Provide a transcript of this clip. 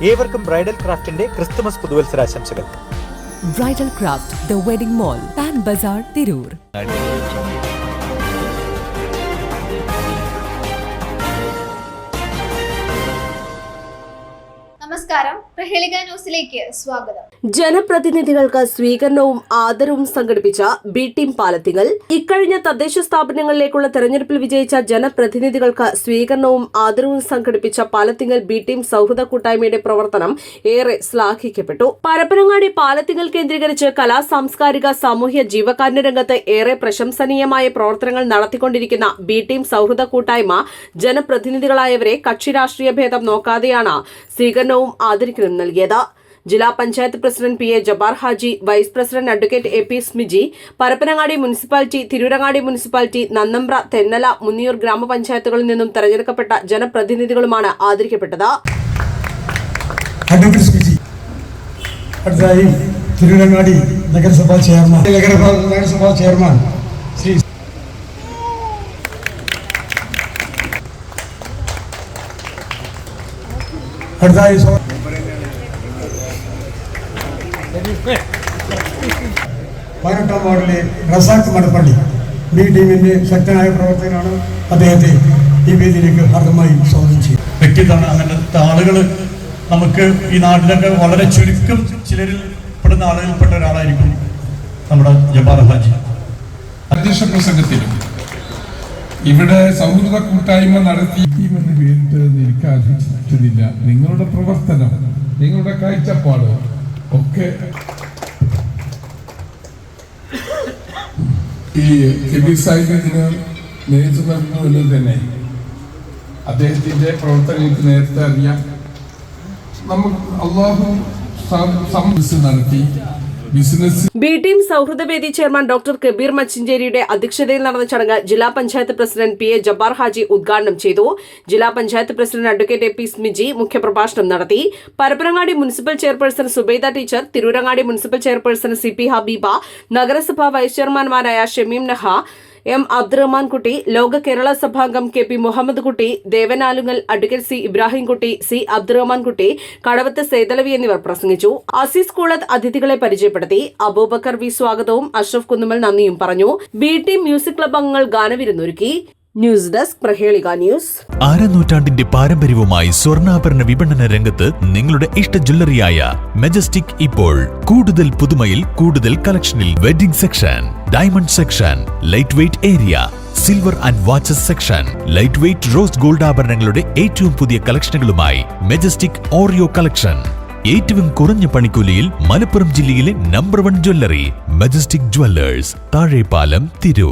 ഏവർക്കും ബ്രൈഡൽ ക്രാഫ്റ്റിന്റെ ക്രിസ്തുമസ് പുതുവത്സരാശംസകൾ. Bridal craft, the wedding mall, Pan Bazar, Tirur. നമസ്കാരം, പ്രഹേളിക ന്യൂസിലേക്ക് സ്വാഗതം. ജനപ്രതിനിധികൾക്ക് സ്വീകരണവും ആദരവും സംഘടിപ്പിച്ച ബി ടീം പാലത്തിങ്ങൽ. ഇക്കഴിഞ്ഞ തദ്ദേശ സ്ഥാപനങ്ങളിലേക്കുള്ള തെരഞ്ഞെടുപ്പിൽ വിജയിച്ച ജനപ്രതിനിധികൾക്ക് സ്വീകരണവും ആദരവും സംഘടിപ്പിച്ച പാലത്തിങ്ങൽ ബി ടീം സൗഹൃദ കൂട്ടായ്മയുടെ പ്രവർത്തനം ഏറെ ശ്ലാഘിക്കപ്പെട്ടു. പരപ്പനങ്ങാടി പാലത്തിങ്ങൽ കേന്ദ്രീകരിച്ച് കലാ സാംസ്കാരിക സാമൂഹ്യ ജീവകാരുണ്യ രംഗത്ത് ഏറെ പ്രശംസനീയമായ പ്രവർത്തനങ്ങൾ നടത്തിക്കൊണ്ടിരിക്കുന്ന ബി ടീം സൗഹൃദ കൂട്ടായ്മ ജനപ്രതിനിധികളായവരെ കക്ഷി രാഷ്ട്രീയ ഭേദം നോക്കാതെയാണ് സ്വീകരണവും ആദരിക്കലും നൽകിയത്. ജില്ലാ panchayat president P A Jabbar Haji, vice president advocate A P Smiji, Parappanangadi municipality, Tirurangadi municipality, Nannambra, Thennala, Munniyur ഗ്രാമപഞ്ചായത്തുകളിൽ നിന്നും തെരഞ്ഞെടുക്കപ്പെട്ട ജനപ്രതിനിധികളുമാണ് ആദരിക്കപ്പെട്ടത്. തിരൂരങ്ങാടി നഗരസഭാ ചെയർമാൻ ശ്രീ അടുത്തായി പതിനെട്ടാം വാർഡിലെ റസാഖ് മടപ്പള്ളി ബി ടീമിന്റെ ശക്തനായ പ്രവർത്തകനാണ്. അദ്ദേഹത്തെ ഈ വേദിയിലേക്ക് ഹാർദമായി സ്വാഗതം ചെയ്യും. വ്യക്തിത്വമാണ്. അങ്ങനത്തെ ആളുകൾ നമുക്ക് ഈ നാട്ടിലൊക്കെ വളരെ ചുരുക്കം ചിലരിൽ പെടുന്ന ആളുകളിൽപ്പെട്ട ഒരാളായിരിക്കും നമ്മുടെ ജബ്ബാർ ഹാജി. അധ്യക്ഷ പ്രസംഗത്തിലും ഇവിടെ സൗഹൃദ കൂട്ടായ്മ നടത്തിയെന്ന് പേരിട്ട് എനിക്ക് ആശിച്ചിട്ടില്ല. നിങ്ങളുടെ പ്രവർത്തനം, നിങ്ങളുടെ കാഴ്ചപ്പാട് ഒക്കെ ഈ കെബീർ സാഹിത്യത്തിന് നേതൃത്വം നൽകുന്നുവെന്ന് തന്നെ അദ്ദേഹത്തിന്റെ പ്രവർത്തനങ്ങൾക്ക് നേരത്തെ അറിയാം. നമ്മൾ അള്ളാഹു നടത്തി ബി ടീം സൗഹൃദവേദി ചെയർമാൻ ഡോക്ടർ കബീർ മച്ചിഞ്ചേരിയുടെ അധ്യക്ഷതയിൽ നടന്ന ചടങ്ങ് ജില്ലാ panchayat president P A Jabbar Haji ഉദ്ഘാടനം ചെയ്തു. ജില്ലാ panchayat president advocate A P Smiji മുഖ്യപ്രഭാഷണം നടത്തി. Parappanangadi municipal chairperson Zubaida teacher, Tirurangadi municipal chairperson C P Habeeba, നഗരസഭാ വൈസ് ചെയർമാൻമാരായ ഷമീം നഹ, എം അബ്ദുറഹ്മാൻ കുട്ടി, ലോക കേരള സഭാംഗം K P Muhammad Kutty, Devanalungal advocate C Ibrahim Kutty, C Abdurahman കുട്ടി, കടവത്ത് സേതലവി എന്നിവർ പ്രസംഗിച്ചു. അസീസ് കൂളത്ത് അതിഥികളെ പരിചയപ്പെടുത്തി. അബൂബക്കർ വി സ്വാഗതവും അഷ്റഫ് കുന്നുമൽ നന്ദിയും പറഞ്ഞു. ബി ടീം മ്യൂസിക് ക്ലബ് അംഗങ്ങൾ ഗാനവിരുന്നൊരുക്കി. News desk, Prahelika news. നൂറ്റാണ്ടിന്റെ പാരമ്പര്യവുമായി സ്വർണ്ണാഭരണ വിപണന രംഗത്ത് നിങ്ങളുടെ ഇഷ്ട ജ്വല്ലറിയായ മെജസ്റ്റിക് ഇപ്പോൾ കൂടുതൽ പുതുമയിൽ, കൂടുതൽ കളക്ഷനിൽ. Wedding section, diamond section, light weight area, silver and watches section, light weight rose gold ആഭരണങ്ങളുടെ ഏറ്റവും പുതിയ കളക്ഷനുകളുമായി മെജസ്റ്റിക് ഓറിയോ കളക്ഷൻ. ഏറ്റവും കുറഞ്ഞ പണിക്കൂലിയിൽ മലപ്പുറം ജില്ലയിലെ number 1 jewellery majestic Jewellers, Thazhepalam, Tirur.